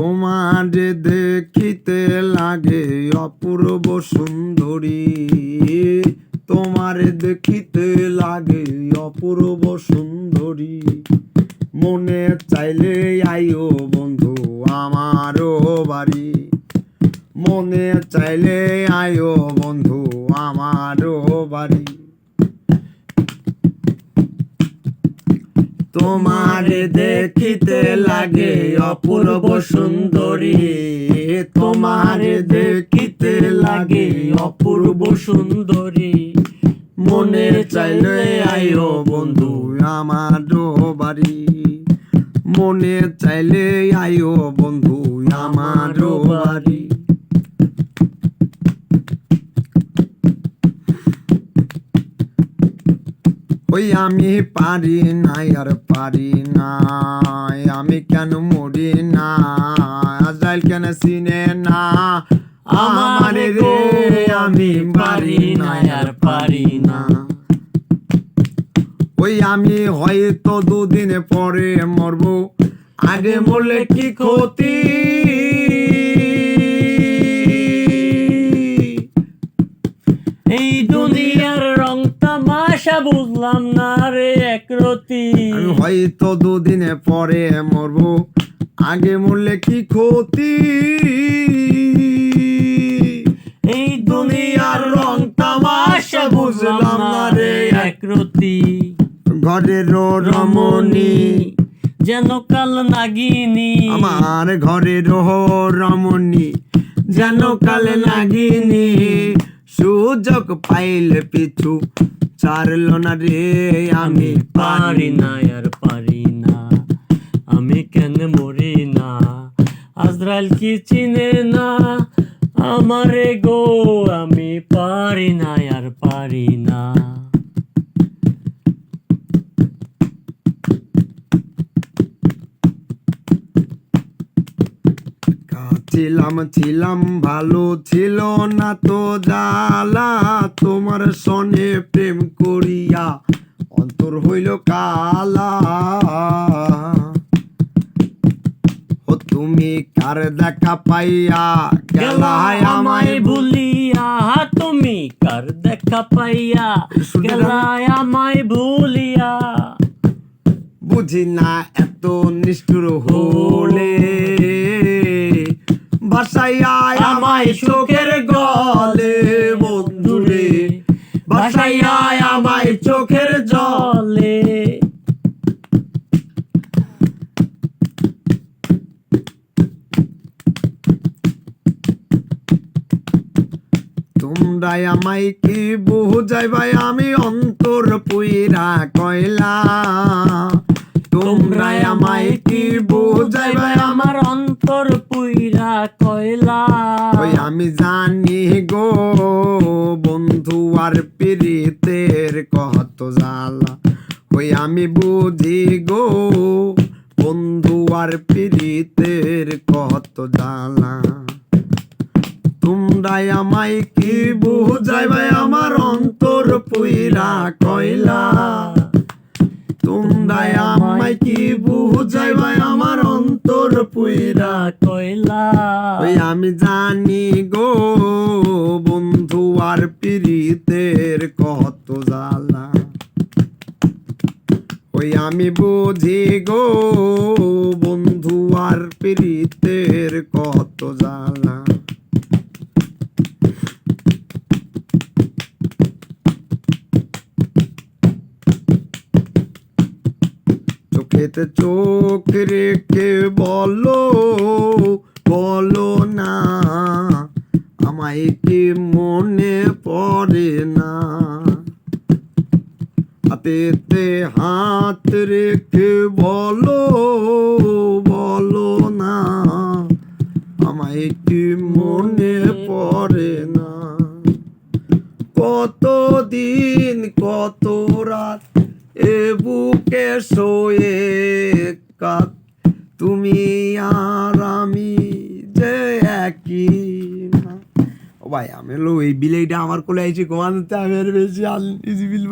তোমার দেখিতে লাগে অপূর্ব সুন্দরী, তোমার দেখিতে লাগে অপূর্ব সুন্দরী। মনে চাইলে আইও বন্ধু আমারও বাড়ি, মনে চাইলে আইও বন্ধু আমারও বাড়ি। তোমার দেখিতে লাগে অপূর্ব সুন্দরী, তোমার দেখিতে লাগে অপূর্ব সুন্দরী। মনে চাইলে আইও বন্ধু আমারও বাড়ি, মনে চাইলে আইও বন্ধু আমারও বাড়ি। ওই আমি পারি না আর পারি না, আমি কেন মরি না, আজরাইল কেন চিনে না আমার রে, আমি পারি না আর পারি না। ওই আমি হয়তো দুদিন পরে মরবো, আগে মরলে কি ক্ষতি। এই দুনিয়ার রং তামাশা বুঝলাম না রে একরতি। আমি হয়তো দুদিনে পরে মরবো, আগে মরলে কি ক্ষতি। এই দুনিয়ার রং তামাশা বুঝলাম না রে একরতি। ঘরের রমণী যেন কাল নাগিনী, আমার ঘরের রমণী যেন কাল নাগিনী। সুযোগ পাইলে পিছু ছাড়ল না রে, আমি পারি না আর পারি না, আমি কেন মরি না, আজরাইল কি চিনে না আমারে গো, আমি পারি না আর পারি না। ছিলাম ছিলাম ভালো, ছিল না তো জ্বালা, তোমার সনে প্রেম করিয়া অন্তর হইল কালা। ও তুমি কার দেখা পাইয়া গেলায় আমায় ভুলিয়া, তুমি কার দেখা পাইয়া গেলায় আমায় ভুলিয়া। বুঝি না এত নিষ্ঠুর হলে, ভাসাইয়া আমায় চোখের গলে বন্ধুরে, ভাসাইয়া আমায় চোখের জলে। তোমরা আমায় কি বুঝাইবাই, আমি অন্তর পুইরা কয়লা। তোমরা আমায় কি বুঝাইবাই, আমার অন্তর পুইরা কয়লা। ওই আমি জানি গো বন্ধু আর প্রীতের কত জ্বালা, ওই আমি বুঝি গো বন্ধু আর প্রীতের কত জ্বালা। তোমরা আমায় কি বুঝাইবাই, আমার অন্তর পুইরা কয়লা। তোমরা আমায় কি বুঝাইবাই, আমার অন্তর পুইরা কয়লা। ওই আমি জানি গো বন্ধু আর প্রীতের কত জ্বালা, ওই আমি বুঝি গো বন্ধু আর প্রীতের কত জ্বালা। চোখেতে চোখ রেখে বলো, বলো না আমায় কি মনে পড়ে না। হাতেতে হাত রেখে বলো, বলো না আমায় কি মনে পড়ে না। কতদিন কত রাত এ বুকে শোয়ে কাত, তুমি আর আমি যে একই না। ও ভাই আমি এই বিলেইটা আমার কোলে আইছি ঘুমাতে, আমি আর বেশি আল ইজি বিল